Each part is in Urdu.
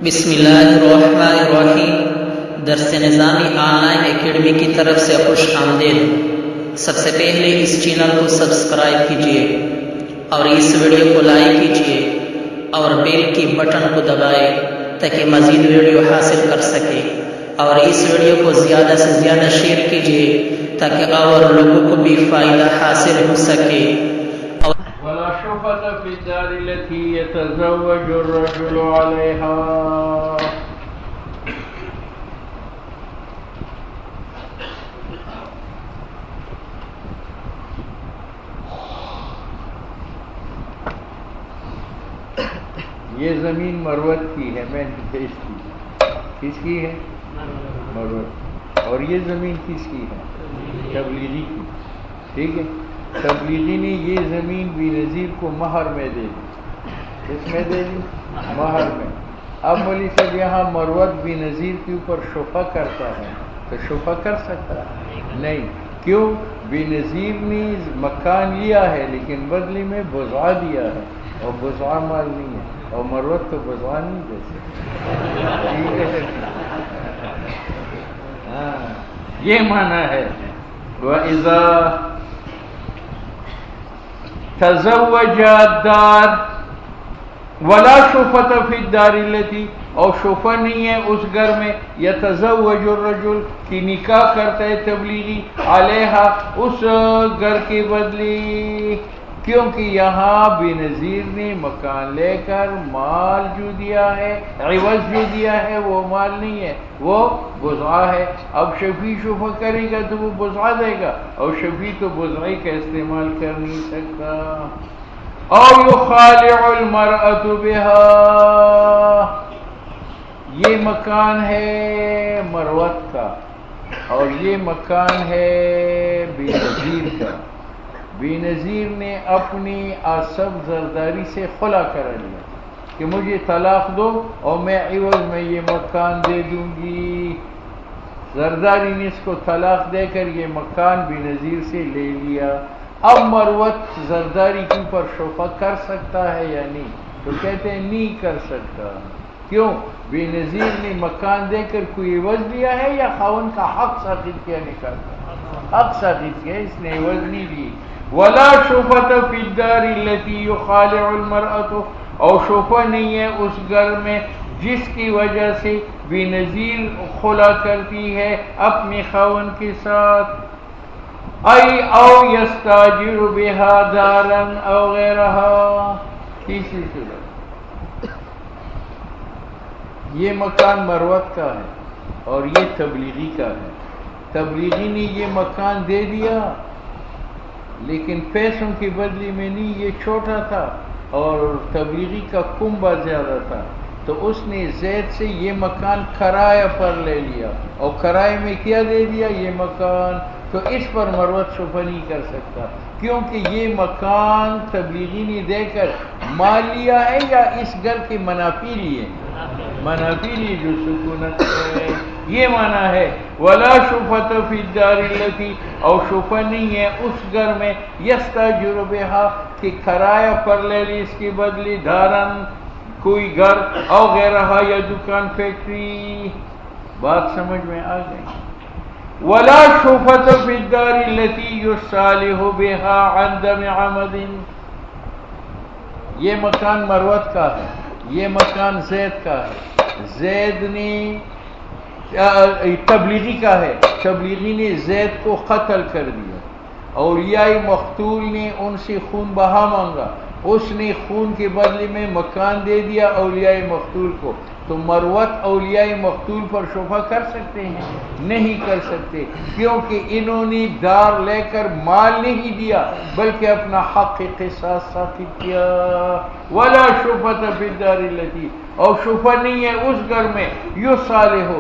بسم اللہ الرحمن الرحیم۔ درس نظامی آن لائن اکیڈمی کی طرف سے خوش آمدید۔ سب سے پہلے اس چینل کو سبسکرائب کیجیے اور اس ویڈیو کو لائک کیجیے اور بیل کی بٹن کو دبائے تاکہ مزید ویڈیو حاصل کر سکے، اور اس ویڈیو کو زیادہ سے زیادہ شیئر کیجیے تاکہ اور لوگوں کو بھی فائدہ حاصل ہو سکے۔ ولا شفة في الدار التي يتزوج الرجل عليها۔ یہ زمین مروت کی ہے، میں نے پیش کی۔ کس کی ہے؟ مروت۔ اور یہ زمین کس کی ہے؟ تبلیغی کی۔ ٹھیک ہے، تبلیغی نے یہ زمین بی نظیر کو مہر میں دے دی۔ کس میں دے دی؟ مہر میں۔ اب مولوی صاحب یہاں مروت بی نظیر کے اوپر شفع کرتا ہے تو شفع کر سکتا ہے؟ نہیں۔ کیوں؟ بی نظیر نے مکان لیا ہے لیکن بدلے میں بضع دیا ہے، اور بضع مال نہیں ہے، اور مروت تو بضع نہیں دے سکتی۔ ہاں، یہ معنی ہے۔ وَإِذَا تزوج الدار ولا شفة في الدار التي، اور شفع نہیں ہے اس گھر میں، یتزوج الرجل کی نکاح کرتا ہے تبلیغی، علیہا اس گھر کے بدلے، کیونکہ یہاں بے نظیر نے مکان لے کر مال جو دیا ہے، عوض جو دیا ہے وہ مال نہیں ہے، وہ بضع ہے۔ اب شفیع شفع کرے گا تو وہ بضع دے گا، اور شفیع تو بضعی کا استعمال کر نہیں سکتا۔ او یخالع المرأة بها، یہ مکان ہے مروت کا اور یہ مکان ہے بے نظیر کا۔ بے نظیر نے اپنی آصف زرداری سے خلا کرا لیا کہ مجھے طلاق دو اور میں عوض میں یہ مکان دے دوں گی۔ زرداری نے اس کو طلاق دے کر یہ مکان بے نظیر سے لے لیا۔ اب مروت زرداری کے اوپر شفع کر سکتا ہے یا نہیں؟ تو کہتے ہیں نہیں کر سکتا۔ کیوں؟ بے نظیر نے مکان دے کر کوئی عوض لیا ہے یا خاوند کا حق ساقط کیا نکاح کا؟ حق ساقط کیا، اس نے عوض نہیں لی۔ ولا شفة في الدار التي يخالع المرأة، اور شفع نہیں ہے اس گھر میں جس کی وجہ سے بے نظیر خلا کرتی ہے اپنے خاوند کے ساتھ۔ ای او یستاجر بها دارا او غیرها، تیسری صورت، یہ مکان مروت کا ہے اور یہ تبلیغی کا ہے۔ تبلیغی نے یہ مکان دے دیا لیکن پیسوں کے بدلے میں نہیں، یہ چھوٹا تھا اور تبلیغی کا کنبہ زیادہ تھا، تو اس نے زید سے یہ مکان کرایہ پر لے لیا اور کرائے میں کیا دے دیا؟ یہ مکان۔ تو اس پر مروت شفع نہیں کر سکتا، کیونکہ یہ مکان تبلیغی نے دے کر مال لیا ہے یا اس گھر کے منافع لیے؟ منافع لیے جو سکونت ہے۔ یہ معنی ہے ولا شفة في الدار التي، اور شفع نہیں ہے اس گھر میں یستاجر بها کہ کرایہ پر لے لی اس کے بدلے، دارن کوئی گھر، او غیرہا یا دکان فیکٹری۔ بات سمجھ میں آ گئی؟ ولا شفة في الدار التي يصالح بها عن دم عمد، یہ مکان مروت کا ہے، یہ مکان زید کا ہے، زید نے تبلیغی کا ہے، تبلیغی نے زید کو قتل کر دیا، اولیاء مقتول نے ان سے خون بہا مانگا، اس نے خون کے بدلے میں مکان دے دیا اولیاء مقتول کو، تو مروت اولیاء مقتول پر شفع کر سکتے ہیں؟ نہیں کر سکتے، کیونکہ انہوں نے دار لے کر مال نہیں دیا بلکہ اپنا حق قصاص ثابت کیا۔ ولا شفة في الدار التي، اور شفع نہیں ہے اس گھر میں یصالح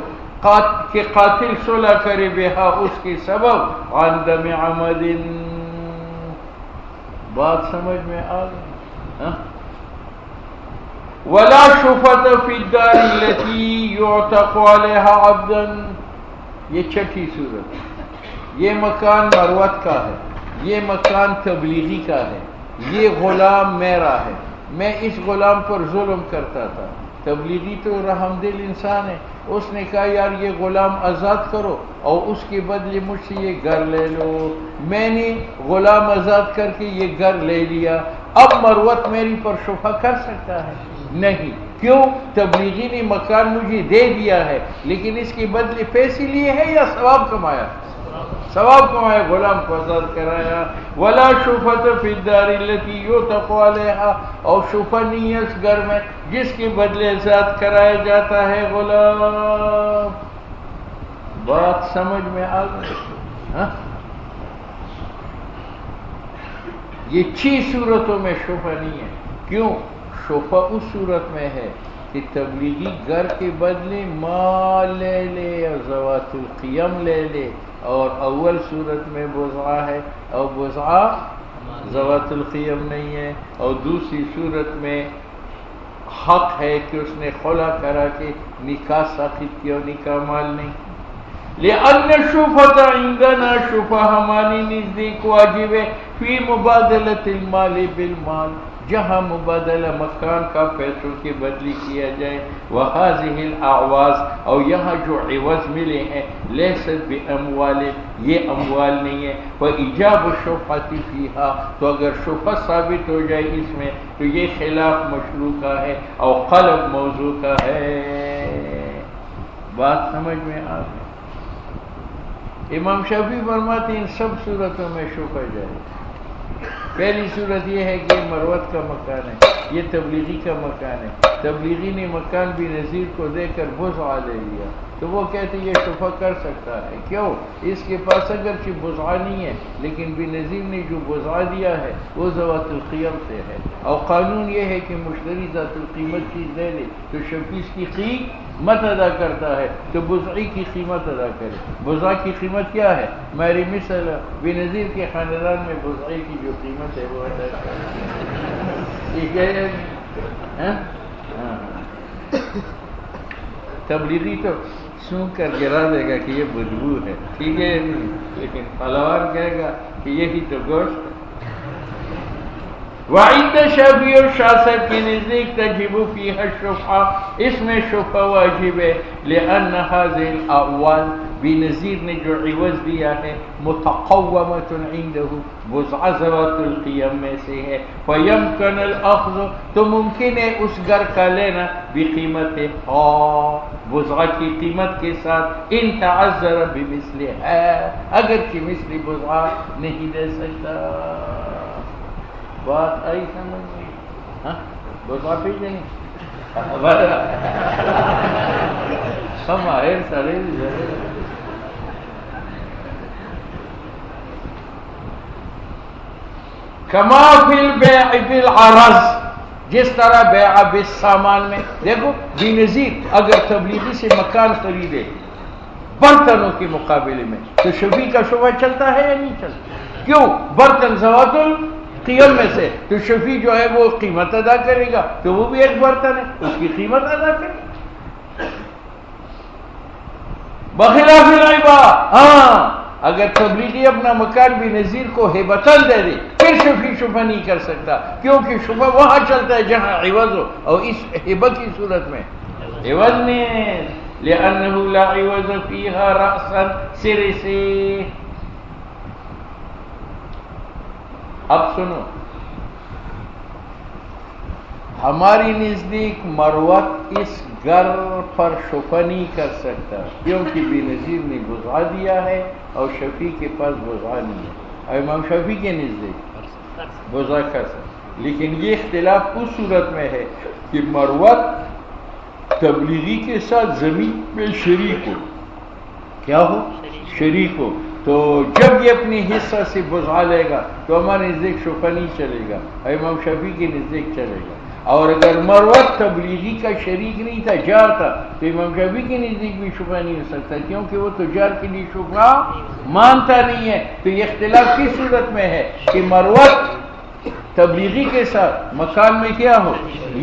کہ قاتل صلح کرے بہا اس کے سبب عن دم عمد۔ بات سمجھ میں آ گئی؟ ولا شفة في الدار التي يعتق عليها عبدا، یہ چھٹی صورت، یہ مکان مروت کا ہے، یہ مکان تبلیغی کا ہے، یہ غلام میرا ہے، میں اس غلام پر ظلم کرتا تھا، تبلیغی تو رحم دل انسان ہے، اس نے کہا یار یہ غلام آزاد کرو اور اس کے بدلے مجھ سے یہ گھر لے لو، میں نے غلام آزاد کر کے یہ گھر لے لیا، اب مروت میری پر شبہ کر سکتا ہے؟ نہیں۔ کیوں؟ تبلیغی نے مکان مجھے دے دیا ہے، لیکن اس کے بدلے پیسے لیے ہیں یا ثواب کمایا؟ ثواب کمایا، غلام کو آزاد کرایا۔ ولا شفعۃ فی الدار التی یعتق علیہا، اور شفع نہیں ہے اس گھر میں جس کے بدلے آزاد کرایا جاتا ہے غلام۔ بات سمجھ میں آ گئی؟ ہاں؟ یہ 6 صورتوں میں شفع نہیں ہے۔ کیوں؟ شفع اس صورت میں ہے کہ تبلیغی گھر کے بدلے مال لے لے اور ذوات القیم لے لے، اور اول صورت میں بضعہ ہے اور بضعہ ذوات القیم نہیں ہے، اور دوسری صورت میں حق ہے کہ اس نے خلا کرا کے نکاح ساخت کیا اور نکاح مال نہیں۔ لأن الشفعۃ عندنا، شفع ہماری نزدیک واجب ہے فی مبادلۃ المال بالمال، جہاں مبادلہ مکان کا پیسوں کے بدلی کیا جائے، وہذہ الاعواز، اور یہاں جو عوض ملے ہیں، لیست باموال، یہ اموال نہیں ہے، وایجاب الشفعۃ فیہا، تو اگر شفعہ ثابت ہو جائے اس میں تو یہ خلاف مشروع کا ہے اور قلب موضوع کا ہے۔ بات سمجھ میں آ گئی؟ امام شافعی فرماتے ہیں ان سب صورتوں میں شفع جائے۔ پہلی صورت یہ ہے کہ مروت کا مکان ہے، یہ تبلیغی کا مکان ہے، تبلیغی نے مکان بھی نذیر کو دے کر بضعہ لے لیا، تو وہ کہتے یہ شفع کر سکتا ہے۔ کیوں؟ اس کے پاس اگرچہ بضعہ نہیں ہے لیکن بھی نذیر نے جو بضعہ دیا ہے وہ ذوات القیم سے ہے، اور قانون یہ ہے کہ مشتری ذات القیمت چیز دے لے تو شفیع کی قیمت ادا کرتا ہے، تو بضعی کی قیمت ادا کرے۔ بضعہ کی قیمت کیا ہے؟ میری مثل بے نظیر کے خاندان میں بضعی کی جو قیمت ہے وہ ادا کرے۔ ٹھیک ہے؟ تبلیغی تو سون کر گرا دے گا کہ یہ بدبو ہے، ٹھیک ہے، لیکن پہلوان کہے گا کہ یہی تو گوشت ہے۔ وعند شافعی اور شاہ صاحب کے نزدیک تجب فیہا الشفعہ، اس میں شفعہ واجب ہے، لأن هذه الاعوال، بے نظیر نے جو عوض دیا ہے، متقومۃ عنده، بضعہ ذوات القیم میں سے ہے، فیمکن الاخذ، تو ممکن ہے اس گھر کا لینا بقیمت بضعہ کی قیمت کے ساتھ، ان تعذر بمثلها، اگرچہ مثل بضعہ نہیں دے سکتا۔ بات آئی سمجھ میں؟ ہاں بضعہ پیجے نہیں ہم آئر سارے کما فی البیع بالعرض، جس طرح بیع بالسامان میں، دیکھو بے نظیر اگر تبلیغی سے مکان خریدے برتنوں کے مقابلے میں تو شفیع کا شبہ چلتا ہے یا نہیں چلتا؟ کیوں؟ برتن ذوات القیم میں سے، تو شفیع جو ہے وہ قیمت ادا کرے گا، تو وہ بھی ایک برتن ہے، اس کی قیمت ادا کرے گا۔ بخلاف العبا، ہاں اگر تبلیغی اپنا مکان بھی نذیر کو ہبتاً دے دے پھر شفیع شفع نہیں کر سکتا، کیونکہ شفع وہاں چلتا ہے جہاں عوض ہو، اور اس ہبہ کی صورت میں عوض نہیں ہے، لأنه لا عوض فیہا رأسا، سرے سے۔ اب سنو، ہماری نزدیک مروت اس گھر پر شفع نہیں کر سکتا، کیونکہ بے نظیر نے بضعہ دیا ہے اور شفیع کے پاس بضعہ نہیں ہے، اور امام شافعی کے نزدیک بضعہ کر سکتا، لیکن یہ اختلاف اس صورت میں ہے کہ مروت تبلیغی کے ساتھ زمین میں شریک ہو، کیا ہو؟ شریک ہو، تو جب یہ اپنی حصہ سے بضعہ لے گا تو ہمارے نزدیک شفع نہیں چلے گا، اور امام شافعی کے نزدیک چلے گا۔ اور اگر مروت تبلیغی کا شریک نہیں تھا، جار تھا، تو امام شافعی کے نزدیک بھی شفع نہیں ہو سکتا، کیونکہ وہ تو جار کے لیے شفع مانتا نہیں ہے۔ تو یہ اختلاف کس صورت میں ہے کہ مروت تبلیغی کے ساتھ مکان میں کیا ہو،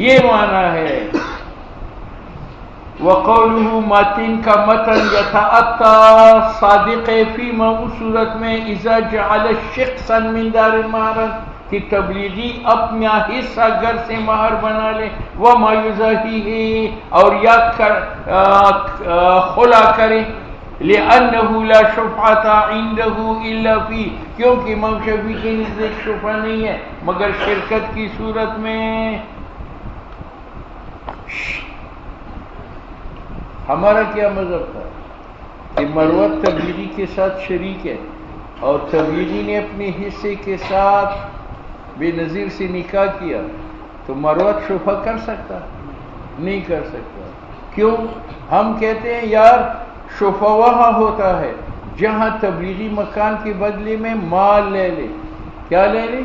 یہ معنی ہے۔ وقوله ماتن کا متن یتعطى صادق فیما، اس صورت میں اذا جعل شخصا من دار المعرض، کہ تبلیغی اپنا حصہ گھر سے مہر بنا لے، وما یزاحیہ اور یا خلا کرے، لأنه لا شفعة عنده الا فی، کیونکہ امام شفیع کے نزدیک شفعہ نہیں ہے مگر شرکت کی صورت میں۔ ہمارا کیا مذہب تھا کہ مروت تبلیغی کے ساتھ شریک ہے، اور تبلیغی نے اپنے حصے کے ساتھ بے نظیر سے نکاح کیا تو مروت شفعہ کر سکتا؟ نہیں کر سکتا۔ کیوں؟ ہم کہتے ہیں یار شفعہ وہاں ہوتا ہے جہاں تبلیغی مکان کے بدلے میں مال لے لے، کیا لے لے؟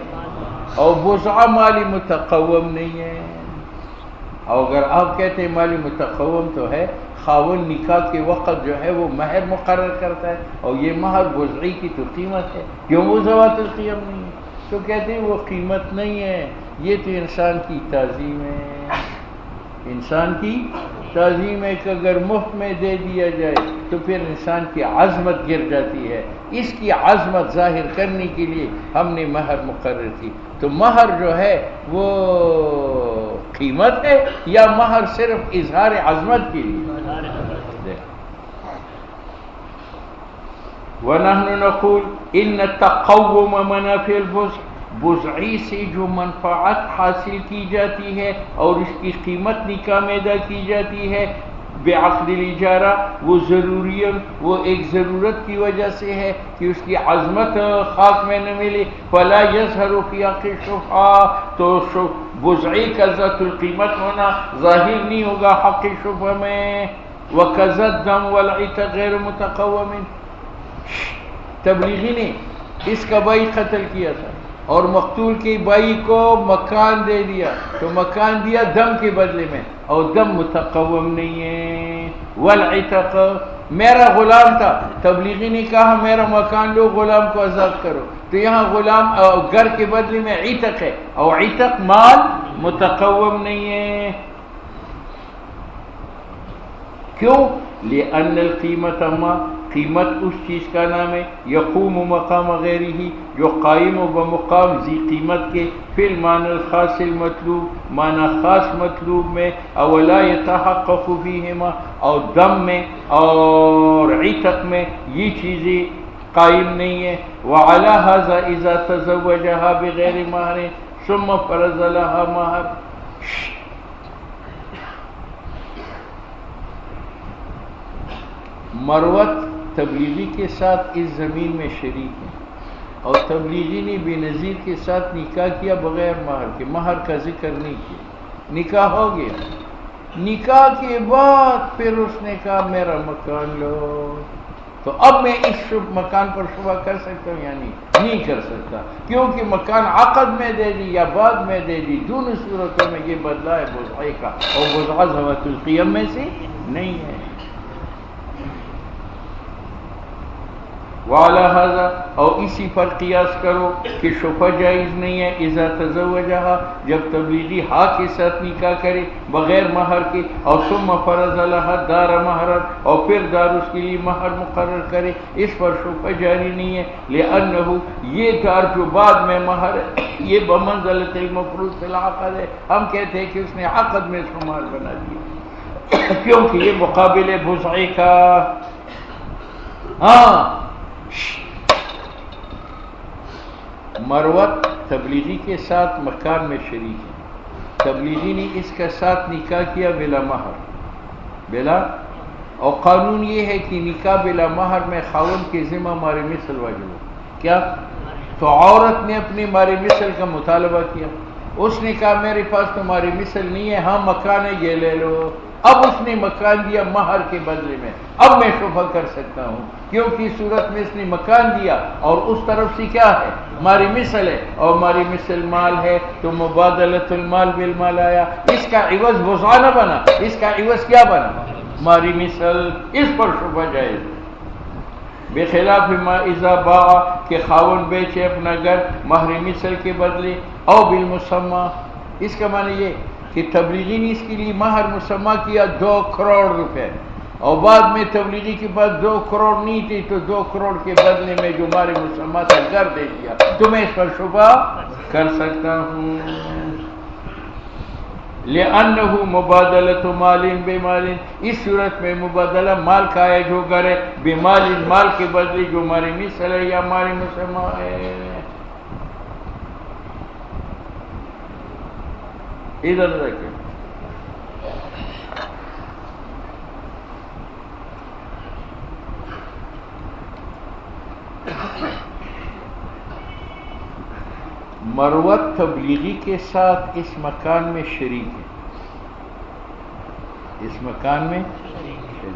اور بضع مالی متقوم نہیں ہے۔ اور اگر آپ کہتے ہیں مالی متقوم تو ہے، خاون نکاح کے وقت جو ہے وہ مہر مقرر کرتا ہے، اور یہ مہر بضعی کی تو قیمت ہے، کیوں وہ ذوات القیم نہیں ہے؟ تو کہتے ہیں وہ قیمت نہیں ہے، یہ تو انسان کی تعظیم ہے، انسان کی تعظیم ہے کہ اگر مفت میں دے دیا جائے تو پھر انسان کی عظمت گر جاتی ہے، اس کی عظمت ظاہر کرنے کے لیے ہم نے مہر مقرر کی۔ تو مہر جو ہے وہ قیمت ہے یا مہر صرف اظہار عظمت کے لیے؟ وَنَحْنُ نَقُولُ إِنَّ تَقَوُّمَ مَنَافِعِ الْبُضْعِ، بضعی سے جو منفعت حاصل کی جاتی ہے اور اس کی قیمت نکاح میں ادا کی جاتی ہے، بعقد الاجارہ، وہ ضروری، وہ ایک ضرورت کی وجہ سے ہے کہ اس کی عظمت خاک میں نہ ملے، فلا یظہر فی حق الشفعہ، تو بضعی کا ذات القیمت ہونا ظاہر نہیں ہوگا حق شفعہ میں۔ وَكَذَا الدَّمُ وَالْعِتْقُ غَيْرُ مُتَقَوَّمٍ، تبلیغی نے اس کا بھائی قتل کیا تھا اور مقتول کے بھائی کو مکان دے دیا، تو مکان دیا دم کے بدلے میں، اور دم متقوم نہیں ہے۔ والعتق، میرا غلام تھا، تبلیغی نے کہا میرا مکان لو، غلام کو آزاد کرو، تو یہاں غلام گھر کے بدلے میں عتق ہے، اور عتق مال متقوم نہیں ہے۔ کیوں؟ لأن القیمت، ما قیمت اس چیز کا نام ہے، یقوم مقام غیرہ، جو قائم و بمقام ذی قیمت کے، فی المعنی الخاص المطلوب، معنی خاص مطلوب میں، اولا یتحقق فیہما، اور دم میں اور عتق میں یہ چیزیں قائم نہیں ہیں۔ وعلی ھذا اذا تزوجها بغیر مہر ثم فرض لها مہر، مروت تبلیغی کے ساتھ اس زمین میں شریک ہے، اور تبلیغی نے بے نظیر کے ساتھ نکاح کیا بغیر مہر کے، مہر کا ذکر نہیں کیا، نکاح ہو گیا، نکاح کے بعد پھر اس نے کہا میرا مکان لو، تو اب میں اس مکان پر شبہ کر سکتا ہوں یا نہیں کر سکتا، کیونکہ مکان عقد میں دے دی یا بعد میں دے دی، دونوں صورتوں میں یہ بدلہ ہے بضعی کا، اور بضع ذوات القیم میں سے نہیں ہے۔ وعلی ھذا، اور اسی پر قیاس کرو کہ شفعہ جائز نہیں ہے اذا تزوجہا، جب تبلیغی ہاں کے ساتھ نکاح کرے بغیر مہر کے، اور ثم فرض لہا دار مہرا، اور پھر دار اس کے لیے مہر مقرر کرے، اس پر شفعہ جاری نہیں ہے، لأنہ، یہ دار جو بعد میں مہر ہے یہ بمنزلۃ المفروض فی العقد ہے، ہم کہتے ہیں کہ اس نے عقد میں شمار بنا دیا، کیونکہ یہ مقابل بضعی کا۔ ہاں، مروت تبلیغی کے ساتھ مکان میں شریک ہے، تبلیغی نے اس کے ساتھ نکاح کیا بلا مہر، بلا، اور قانون یہ ہے کہ نکاح بلا مہر میں خاوند کے ذمہ مار مثل واجب ہو، کیا؟ تو عورت نے اپنے مار مثل کا مطالبہ کیا، اس نے کہا میرے پاس تو مار مثل نہیں ہے، ہاں مکان ہے یہ لے لو، اب اس نے مکان دیا مہر کے بدلے میں، اب میں شفعہ کر سکتا ہوں، کیونکہ صورت میں اس نے مکان دیا اور اس طرف سے کیا ہے؟ ماری مثل ہے، اور ماری مثل مال ہے، تو مبادلۃ المال بالمال آیا، اس کا عوض بضع نہ بنا، اس کا عوض کیا بنا؟ ماری مثل، اس پر شفعہ جائز۔ بخلاف ما اذا باع، کہ خاون بیچے اپنا گھر مہر مثل کے بدلے، او بالمسمى، اس کا معنی یہ کہ تبلیغی نے اس کے لیے مہر مسمى کیا 2 کروڑ روپے، اور بعد میں تبلیغی کے پاس 2 کروڑ نہیں تھی تو 2 کروڑ کے بدلے میں جو ہمارے مسلمان کا گھر دے دیا تو میں اس پر شبہ کر سکتا ہوں. لِأَنَّهُ مُبَادَلَةُ مَالٍ بِمَالٍ، اس صورت میں مبادلہ مال کا ہے جو گھر ہے، بمال مال کے بدلے جو ہمارے مثل ہے یا ہمارے مسلمان ہے. ادھر رکھیں. مروت تبلیغی کے ساتھ اس مکان میں شریک ہے، اس مکان میں شریک ہے.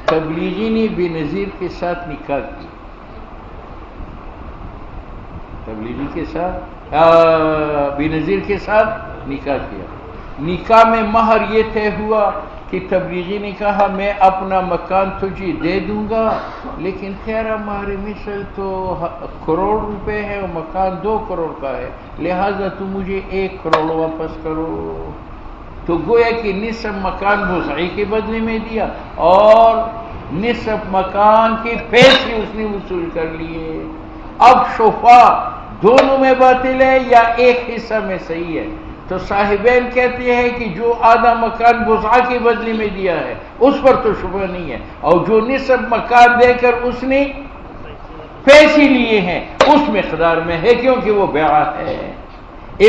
تبلیغی نے بے نظیر کے ساتھ نکاح کی، تبلیغی کے ساتھ بے نظیر کے ساتھ نکاح کیا. نکاح میں مہر یہ طے ہوا کہ تبلیغی نے کہا میں اپنا مکان تجھے دے دوں گا لیکن تیرا مہر مثل تو 1 کروڑ روپے ہے اور مکان 2 کروڑ کا ہے، لہذا تو مجھے 1 کروڑ واپس کرو. تو گویا کہ نصف مکان بزعی کے بدلے میں دیا اور نصف مکان کے پیسے اس نے وصول کر لیے. اب شفا دونوں میں باطل ہے یا ایک حصہ میں صحیح ہے؟ تو صاحبین کہتے ہیں کہ جو آدھا مکان بزعہ کے بدلے میں دیا ہے اس پر تو شبہ نہیں ہے، اور جو نصف مکان دے کر اس نے پیسے لیے ہیں اس مقدار میں ہے کیونکہ وہ بیعہ ہے.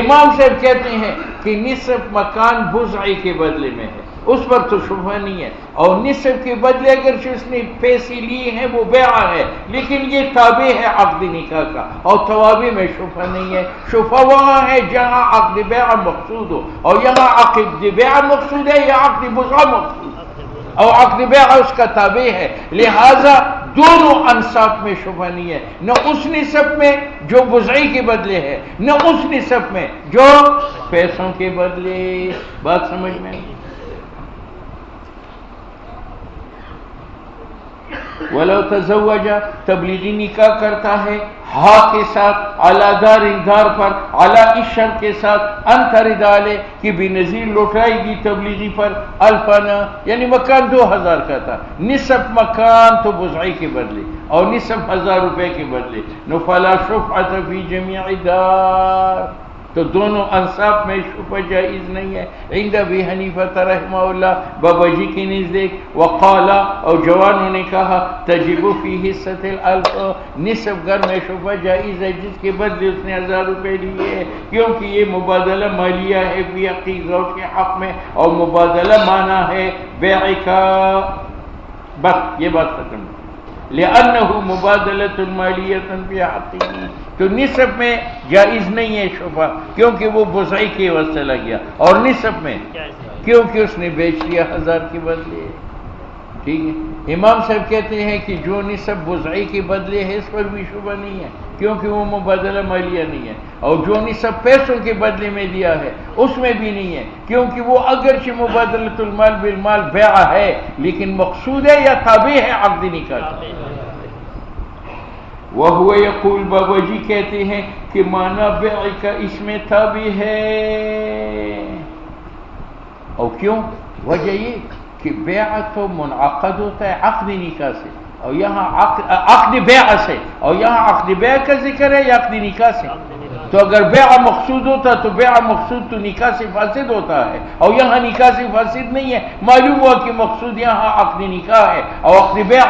امام صاحب کہتے ہیں کہ نصف مکان بزعی کے بدلے میں ہے، اس پر تو شبہ نہیں ہے، اور نصف کے بدلے اگر اس نے پیسے لیے ہیں وہ بیعہ ہے لیکن یہ تابع ہے عقد نکاح کا، اور توابع میں شبہ نہیں ہے. شبہ وہاں ہے جہاں عقد بیعہ مقصود ہو، اور یہاں عقد بیعہ مقصود ہے یا عقد بزعہ مقصود، اور عقد بیعہ اس کا تابع ہے، لہذا دونوں انصاف میں شبہ نہیں ہے، نہ اس نصف میں جو بزعی کے بدلے ہے نہ اس نصف میں جو پیسوں کے بدلے. بات سمجھ میں؟ وَلَوْ تَزَوَّجَ تبلیغی نکاح کرتا ہے ہا کے ساتھ علی دار پر، علی اس شرط کے ساتھ ان تردالے کہ بے نظیر لوٹائے گی تبلیغی پر الفنا، یعنی مکان 2000 کا تھا، نصف مکان تو بزعی کے بدلے اور نصف 1000 روپے کے بدلے. فلا شفعۃ فی جمیع دار، تو دونوں انصاف میں شفع جائز نہیں ہے. عند ابی حنیفہ رحمہ اللہ، بابا جی کے نزدیک، وقالا اور جوانوں نے کہا تجب فی حصۃ الالف، نصف گھر میں شفع جائز ہے جس کے بدلے اس نے 1000 روپے لیے، کیونکہ یہ مبادلہ مالیہ ہے فی حق زوج کے حق میں، اور مبادلہ مانا ہے بیع کا. بس یہ بات ختم. لأنه مبادلة مالیۃ فی حقہ، تو نصف میں جائز نہیں ہے شفع کیونکہ وہ بزعی کے واسطے لگ گیا، اور نصف میں کیونکہ اس نے بیچ لیا 1000 کے بدلے. ٹھیک ہے. امام صاحب کہتے ہیں کہ جو نصف بزعی کے بدلے ہے اس پر بھی شبہ نہیں ہے کیونکہ وہ مبادلہ مالیہ نہیں ہے، اور جو نصف پیسوں کے بدلے میں دیا ہے اس میں بھی نہیں ہے کیونکہ وہ اگرچہ مبادلۃ المال بالمال بیع ہے لیکن مقصود ہے یا تابع ہے عقد نکاح کا. وَهُوَ يَقُولُ، بابا جی کہتے ہیں کہ معنی بیع کا اس میں تابع ہے. اور کیوں؟ وجہ یہ کہ بیع تو منعقد ہوتا ہے عقد نکاح سے، اور یہاں عقد بیع سے، اور یہاں عقد بیع کا ذکر ہے یا عقد نکاح سے. تو اگر بیع مقصود ہوتا تو بیع مقصود تو نکاح سے فاسد ہوتا ہے، اور یہاں نکاح سے فاسد نہیں ہے. معلوم ہوا کہ مقصود یہاں عقد نکاح ہے اور عقد بیع.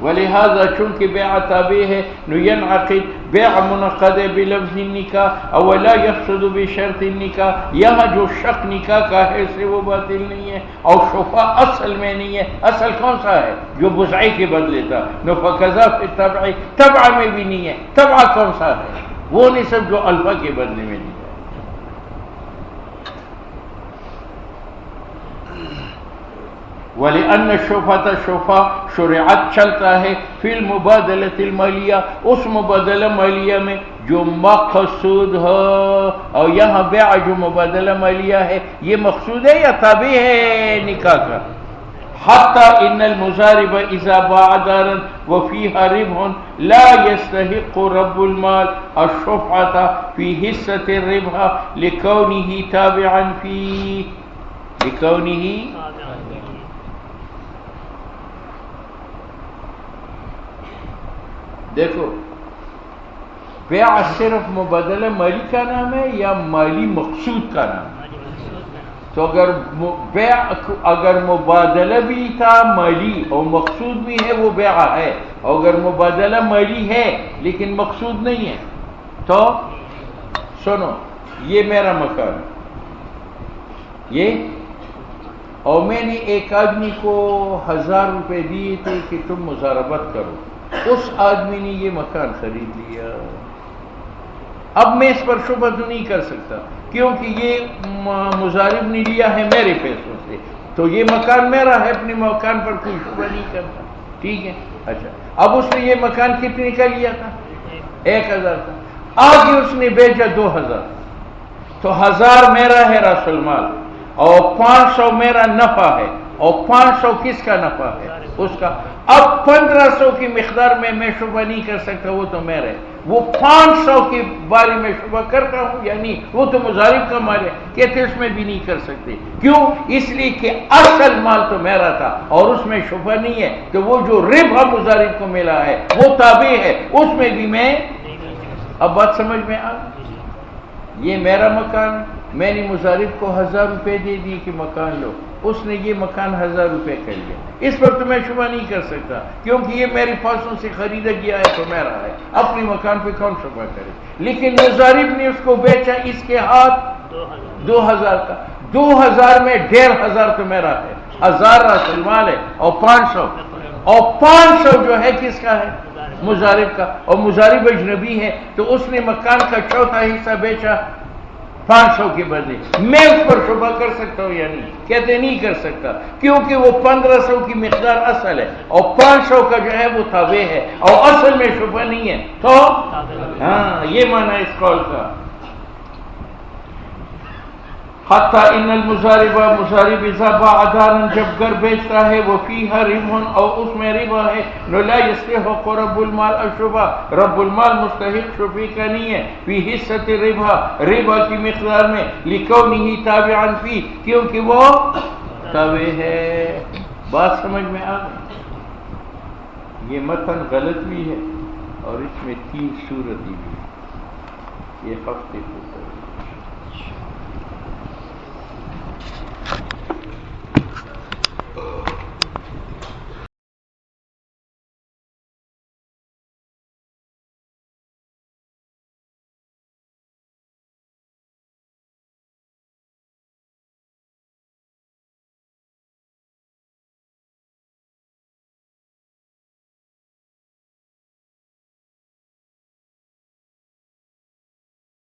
ولہذا چونکہ بیع تابع ہے ينعقد، بیع منعقد بلفظ النکاح او لا يفسد بشرط النکاح، یہاں جو شق نکاح کا ہے اسے وہ باطل نہیں ہے، اور شفع اصل میں نہیں ہے. اصل کون سا ہے؟ جو بزعی کے بدلے تھا. فقضا فی التبع، تبع میں بھی نہیں ہے. تبع کون سا ہے؟ وہ نصف جو الفا کے بدلے میں نہیں ہے. وَلِأَنَّ الشُّفْعَةَ شفع شرعت چلتا ہے فی المبادلۃ المالیہ، اس مبادلہ مالیہ میں جو مقصود ہو، اور یہاں بیع جو مبادلہ مالیہ ہے یہ مقصود ہے یا تابع ہے نکاح کا. حتی ان المضارب اذا باع دارا وفیها ربح لا يستحق رب المال الشفعة فی حصۃ الربح لکونہ تابعا فیہ، لکونہ دیکھو بیع صرف مبادلہ مالی کا نام ہے یا مالی مقصود کا نام ہے؟ تو اگر مبادلہ بھی تھا مالی اور مقصود بھی ہے وہ بیع ہے، اور اگر مبادلہ مالی ہے لیکن مقصود نہیں ہے تو سنو، یہ میرا مکان ہے یہ، اور میں نے ایک آدمی کو 1000 روپے دیے تھے کہ تم مضاربت کرو، اس آدمی نے یہ مکان خرید لیا، اب میں اس پر شبہ تو نہیں کر سکتا کیونکہ یہ مضارب نے لیا ہے میرے پیسوں سے، تو یہ مکان میرا ہے، اپنے مکان پر کوئی شبہ نہیں کرتا، ٹھیک ہے؟ اچھا، اب اس نے یہ مکان کتنے کا لیا تھا؟ 1000 کا، آگے اس نے بیچا 2000، تو 1000 میرا ہے راس المال اور 500 میرا نفع ہے، اور 500 کس کا نفع ہے؟ اس کا۔ اب 1500 کی مقدار میں شبہ نہیں کر سکتا، وہ تو میرا ہے، وہ 500 کے بارے میں شبہ کرتا ہوں، یعنی وہ تو مضارب کا مال ہے، کہتے اس میں بھی نہیں کر سکتے، کیوں؟ اس لیے کہ اصل مال تو میرا تھا اور اس میں شبہ نہیں ہے، تو وہ جو ربح مضارب کو ملا ہے وہ تابع ہے، اس میں بھی میں۔ اب بات سمجھ میں آ؟ یہ میرا مکان، میں نے مضارب کو 1000 روپے دے دی کہ مکان لو، اس نے یہ مکان 1000 روپے کر لیا، اس پر تو میں شبہ نہیں کر سکتا کیونکہ یہ میرے پاسوں سے خریدا گیا ہے تو میرا ہے، اپنے مکان پہ کون شبہ کرے؟ لیکن مضارب نے اس کو بیچا اس کے ہاتھ 2000 کا، 2000 میں 1500 تو میرا ہے، 1000 راس المال ہے اور 500 جو ہے کس کا ہے؟ مضارب کا، اور مضارب اجنبی ہے تو اس نے مکان کا چوتھا حصہ بیچا 500 کے بدلے، میں اس پر شبہ کر سکتا ہوں یا نہیں؟ کہتے نہیں کر سکتا کیونکہ وہ 1500 کی مقدار اصل ہے اور 500 کا جو ہے وہ تابع ہے اور اصل میں شبہ نہیں ہے، تو ہاں یہ معنی اس قول کا۔ حتی ان المضارب مضارب اذا باع دارا جب گھر بیچتا ہے وہ فیہا ربح اور اس میں ربا ہے، لا یستحق رب المال الشبہ، رب المال مستحق شبے کا نہیں ہے، فی حصۃ ربا کی مقدار میں، لکونہ تابعا فی کیونکہ وہ تابع ہے۔ بات سمجھ میں آ گئی؟ یہ متن غلط بھی ہے اور اس میں 3 صورتیں بھی ہیں، یہ ہفتے کو